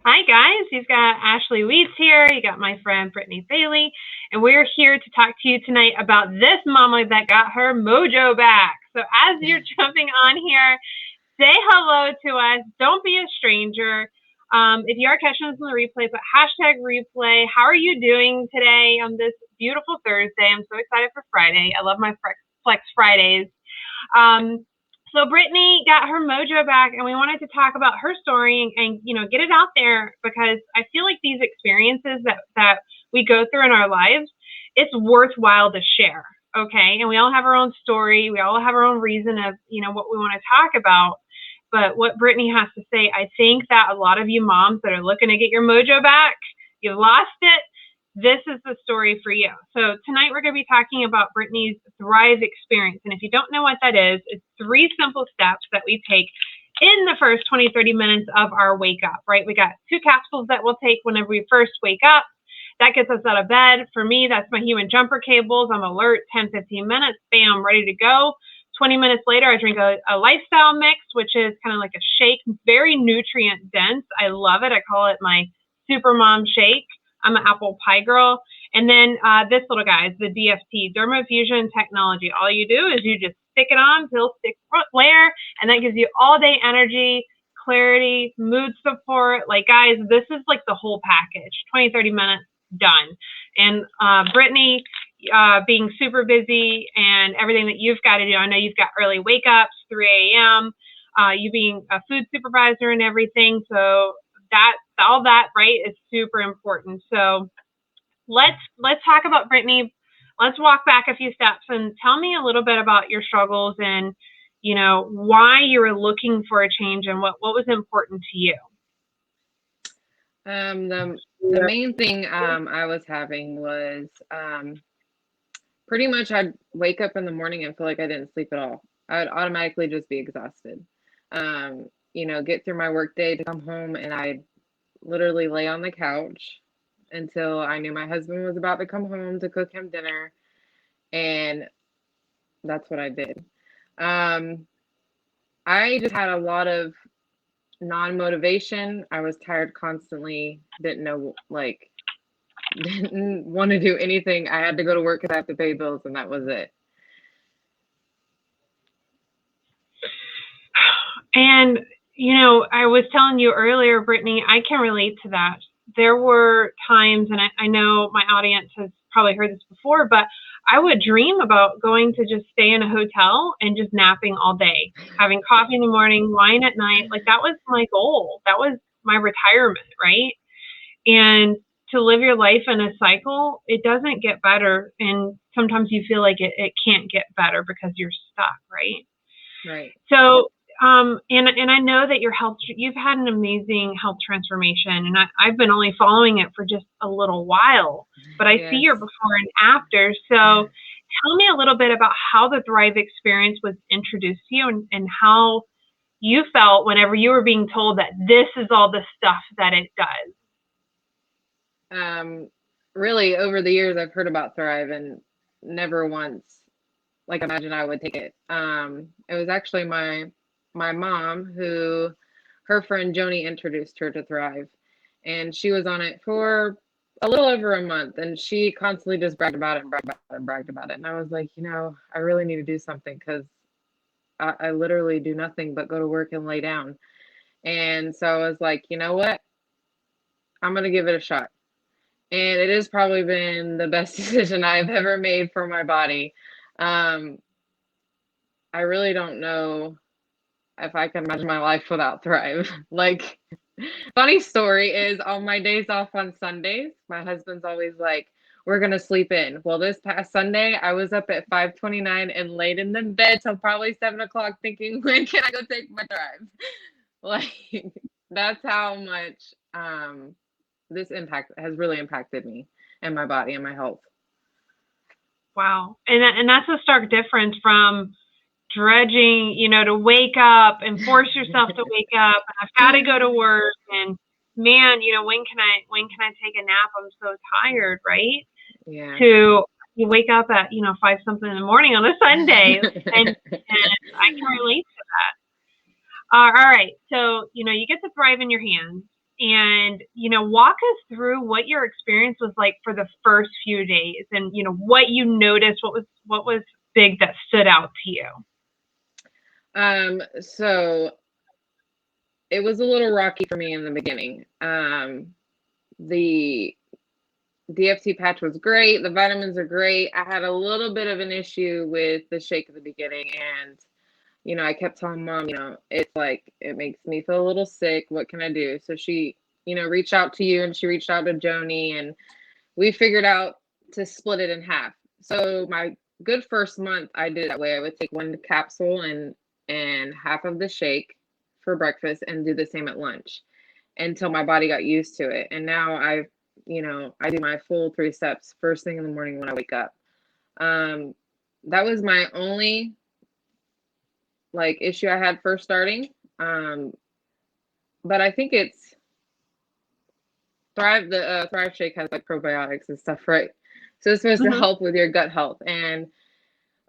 Hi, guys. You've got Ashley Weeds here. You got my friend Brittney Bailey. And we're here to talk to you tonight about this mama that got her mojo back. So, as you're jumping on here, say hello to us. Don't be a stranger. If you are catching us on the replay, put hashtag replay. How are you doing today on this beautiful Thursday? I'm so excited for Friday. I love my Flex Fridays. Um, so Brittney got her mojo back, and we wanted to talk about her story and get it out there because I feel like these experiences that we go through in our lives, it's worthwhile to share. Okay, and we all have our own story. We all have our own reason of what we want to talk about. But what Brittney has to say, I think that a lot of you moms that are looking to get your mojo back, you lost it, this is the story for you. So tonight we're going to be talking about Brittney's Thrive experience. And if you don't know what that is, it's 3 simple steps that we take in the first 20, 30 minutes of our wake up, right? We got 2 capsules that we'll take whenever we first wake up. That gets us out of bed. For me, that's my human jumper cables. I'm alert, 10, 15 minutes, bam, ready to go. 20 minutes later, I drink a lifestyle mix, which is kind of like a shake, very nutrient dense. I love it. I call it my super mom shake. I'm an apple pie girl. And then this little guy is the DFT, Dermafusion Technology. All you do is you just stick it on, peel stick layer, and that gives you all day energy, clarity, mood support. Like, guys, this is like the whole package. 20, 30 minutes, done. And Brittney, being super busy and everything that you've got to do. I know you've got early wake ups, 3 a.m., you being a food supervisor and everything. So all that, right, is super important. So let's talk about Brittney. Let's walk back a few steps and tell me a little bit about your struggles and why you were looking for a change and what was important to you. The main thing I was having was pretty much I'd wake up in the morning and feel like I didn't sleep at all. I would automatically just be exhausted. Get through my work day to come home and I'd literally lay on the couch until I knew my husband was about to come home to cook him dinner. And that's what I did. I just had a lot of non-motivation. I was tired constantly, didn't want to do anything. I had to go to work because I have to pay bills, and that was it. And I was telling you earlier, Brittney, I can relate to that. There were times, and I know my audience has probably heard this before, but I would dream about going to just stay in a hotel and just napping all day, having coffee in the morning, wine at night. Like, that was my goal. That was my retirement, right? And to live your life in a cycle, it doesn't get better. And sometimes you feel like it can't get better because you're stuck, right? Right. So, and I know that you've had an amazing health transformation, and I've been only following it for just a little while, but I see your before and after. So tell me a little bit about how the Thrive experience was introduced to you and how you felt whenever you were being told that this is all the stuff that it does. Really, over the years, I've heard about Thrive and never once imagined I would take it. It was actually my mom who, her friend Joni introduced her to Thrive, and she was on it for a little over a month, and she constantly just bragged about it and bragged about it. And I was like, I really need to do something because I literally do nothing but go to work and lay down. And so I was like, you know what? I'm going to give it a shot. And it has probably been the best decision I've ever made for my body. I really don't know if I can imagine my life without Thrive. Funny story is on my days off on Sundays, my husband's always like, we're going to sleep in. Well, this past Sunday, I was up at 5:29 and laid in the bed till probably 7 o'clock thinking, when can I go take my Thrive? That's how much this impact has really impacted me and my body and my health. Wow. And that's a stark difference from dredging, to wake up and force yourself to wake up. And I've got to go to work, and man, when can I take a nap? I'm so tired, right? Yeah. To you wake up at 5 something in the morning on a Sunday, and I can relate to that. All right, so you get to Thrive in your hands, and, walk us through what your experience was like for the first few days and, what you noticed, what was big that stood out to you. So it was a little rocky for me in the beginning. The DFT patch was great. The vitamins are great. I had a little bit of an issue with the shake at the beginning, and I kept telling Mom, it's like it makes me feel a little sick. What can I do? So she, reached out to you, and she reached out to Joni, and we figured out to split it in half. So my good first month, I did it that way. I would take one capsule and half of the shake for breakfast and do the same at lunch until my body got used to it. And now I do my full 3 steps first thing in the morning when I wake up. That was my only issue I had first starting. But I think it's Thrive. The Thrive Shake has probiotics and stuff, right? So it's supposed to help with your gut health. And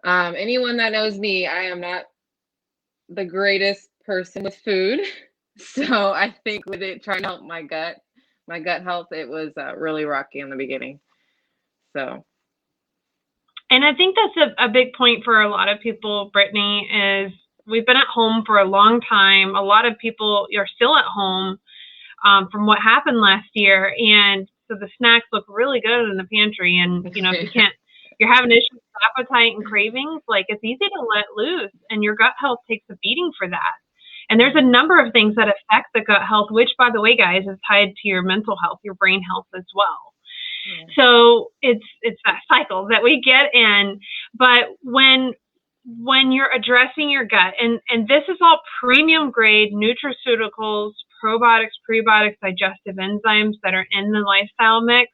anyone that knows me, I am not the greatest person with food. So I think with it trying to help my gut health, it was really rocky in the beginning. So. And I think that's a big point for a lot of people, Brittney, is we've been at home for a long time. A lot of people are still at home from what happened last year. And so the snacks look really good in the pantry. And, if you're having issues with appetite and cravings, it's easy to let loose, and your gut health takes a beating for that. And there's a number of things that affect the gut health, which, by the way, guys, is tied to your mental health, your brain health as well. Yeah. So it's that cycle that we get in. But when you're addressing your gut, and this is all premium grade nutraceuticals, probiotics, prebiotics, digestive enzymes that are in the lifestyle mix,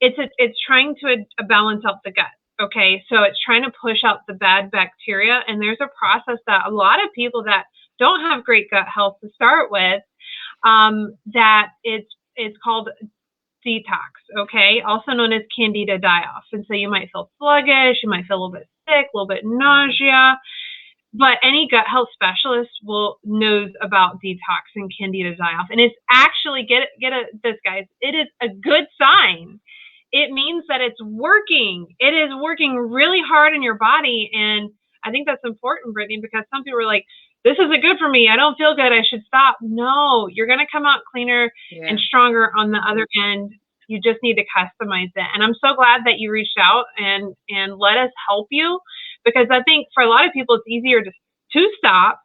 it's trying to balance out the gut. Okay, so it's trying to push out the bad bacteria, and there's a process that a lot of people that don't have great gut health to start with, that it's called detox, okay, also known as candida die-off. And so you might feel sluggish, you might feel a little bit sick, a little bit nausea, but any gut health specialist knows about detox and candida die-off. And it's actually, this, guys, it is a good sign. It means that it's working. It is working really hard in your body. And I think that's important, Brittney, because some people are like, this isn't good for me. I don't feel good. I should stop. No, you're going to come out cleaner and stronger on the other end. You just need to customize it. And I'm so glad that you reached out and let us help you, because I think for a lot of people, it's easier to stop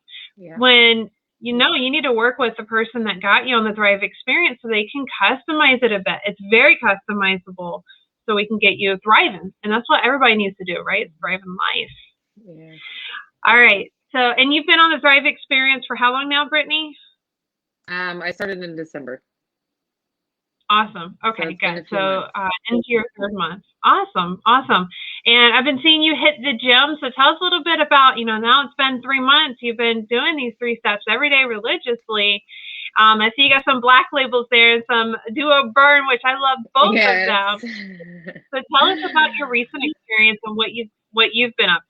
when you need to work with the person that got you on the Thrive experience so they can customize it a bit. It's very customizable, so we can get you thriving. And that's what everybody needs to do, right? Thrive in life. Yeah. All right. So, and you've been on the Thrive experience for how long now, Brittney? I started in December. Awesome. Okay, good. So into your 3rd month. Awesome. And I've been seeing you hit the gym. So tell us a little bit about, now it's been 3 months. You've been doing these 3 steps every day religiously. I see you got some black labels there and some duo burn, which I love both of them. So tell us about your recent experience and what you've been up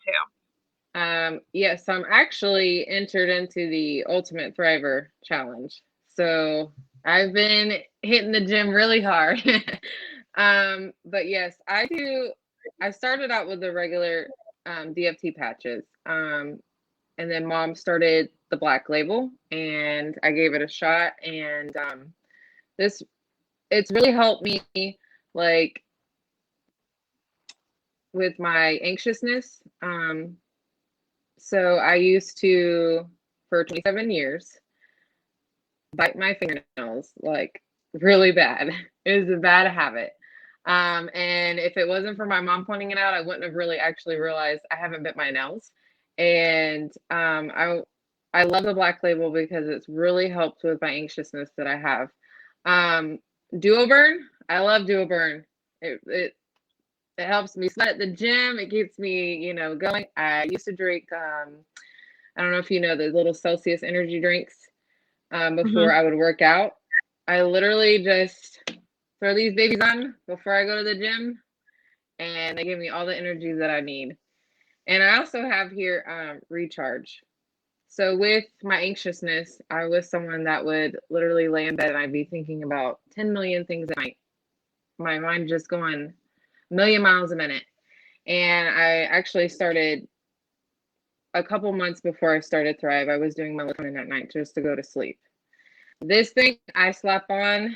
to. Yes, so I'm actually entered into the Ultimate Thriver Challenge. So I've been hitting the gym really hard. But yes, I do. I started out with the regular DFT patches. And then Mom started the black label, and I gave it a shot. And it's really helped me with my anxiousness. So I used to, for 27 years, bite my fingernails really bad. It was a bad habit. And if it wasn't for my mom pointing it out, I wouldn't have really actually realized I haven't bit my nails. And I love the black label because it's really helped with my anxiousness that I have. Duo burn, I love duo burn. It helps me sweat at the gym. It keeps me, going. I used to drink, I don't know if you know, the little Celsius energy drinks before I would work out. I literally just throw these babies on before I go to the gym, and they give me all the energy that I need. And I also have here Recharge. So with my anxiousness, I was someone that would literally lay in bed and I'd be thinking about 10 million things a night. My mind just going a million miles a minute. And I actually started a couple months before I started Thrive. I was doing melatonin at night just to go to sleep. This thing I slap on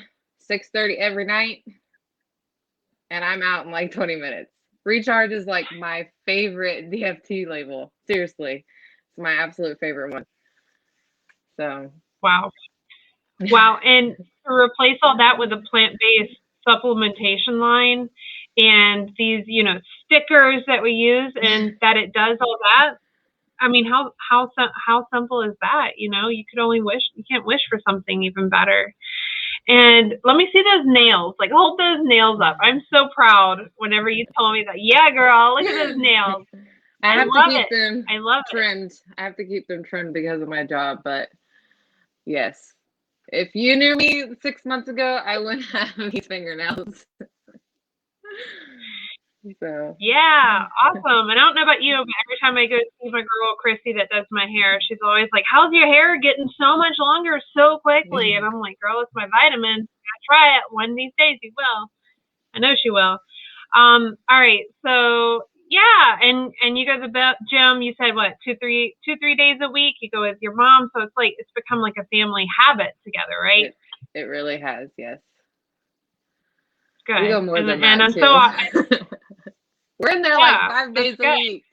6:30 every night, and I'm out in like 20 minutes. Recharge is like my favorite DFT label. Seriously, it's my absolute favorite one. So Wow. Wow. And to replace all that with a plant-based supplementation line and these, stickers that we use and that it does all that. I mean, how simple is that? You can't wish for something even better. And let me see those nails. Like, hold those nails up. I'm so proud whenever you tell me that. Yeah, girl, look at those nails. I have to keep them I love trimmed. I have to keep them trimmed because of my job, but yes. If you knew me 6 months ago, I wouldn't have these fingernails. So Yeah, awesome. And I don't know about you, but every time I go see my girl Chrissy that does my hair, she's always like, "How's your hair getting so much longer so quickly?" And I'm like, "Girl, it's my vitamins. I try it one of these days. You will." I know she will. All right. So yeah, and you go to the gym. You said what, 3 days a week? You go with your mom, so it's become like a family habit together, right? it really has, yes. Good. We go more than that and too. so We're in there like 5 days a week.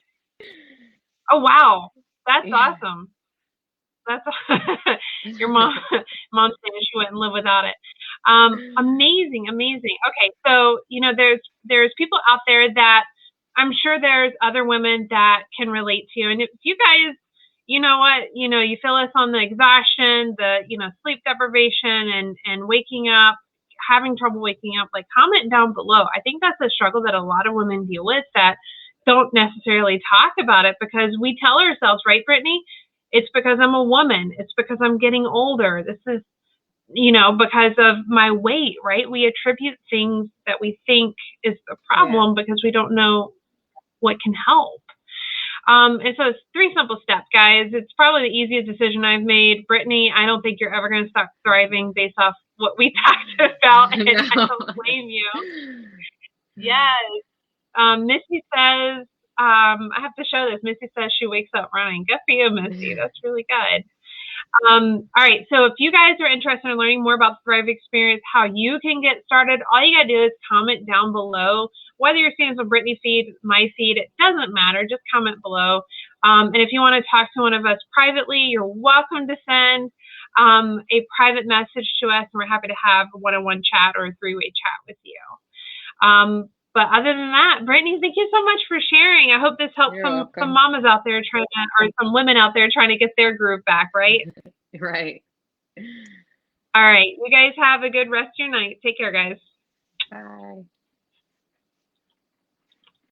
Oh wow, that's awesome. That's your mom's saying she wouldn't live without it. Amazing. Okay, so there's people out there that I'm sure there's other women that can relate to, and if you guys, you feel us on the exhaustion, the sleep deprivation, and waking up, having trouble waking up, like, comment down below. I think that's a struggle that a lot of women deal with that don't necessarily talk about it, because we tell ourselves, right, Brittney? It's because I'm a woman. It's because I'm getting older. This is, because of my weight, right? We attribute things that we think is the problem because we don't know what can help. And so it's 3 simple steps, guys. It's probably the easiest decision I've made. Brittney, I don't think you're ever going to stop thriving based off what we talked about, and I don't blame you. Yes. Missy says, I have to show this. Missy says she wakes up running. Good for you, Missy. That's really good. All right. So if you guys are interested in learning more about the Thrive Experience, how you can get started, all you got to do is comment down below. Whether you're seeing this on Brittney's feed, my feed, it doesn't matter. Just comment below. And if you want to talk to one of us privately, you're welcome to send a private message to us, and we're happy to have a one-on-one chat or a 3-way chat with you. But other than that, Brittney, thank you so much for sharing. I hope this helps some mamas out there or some women out there trying to get their groove back, right? Right. All right. You guys have a good rest of your night. Take care, guys. Bye.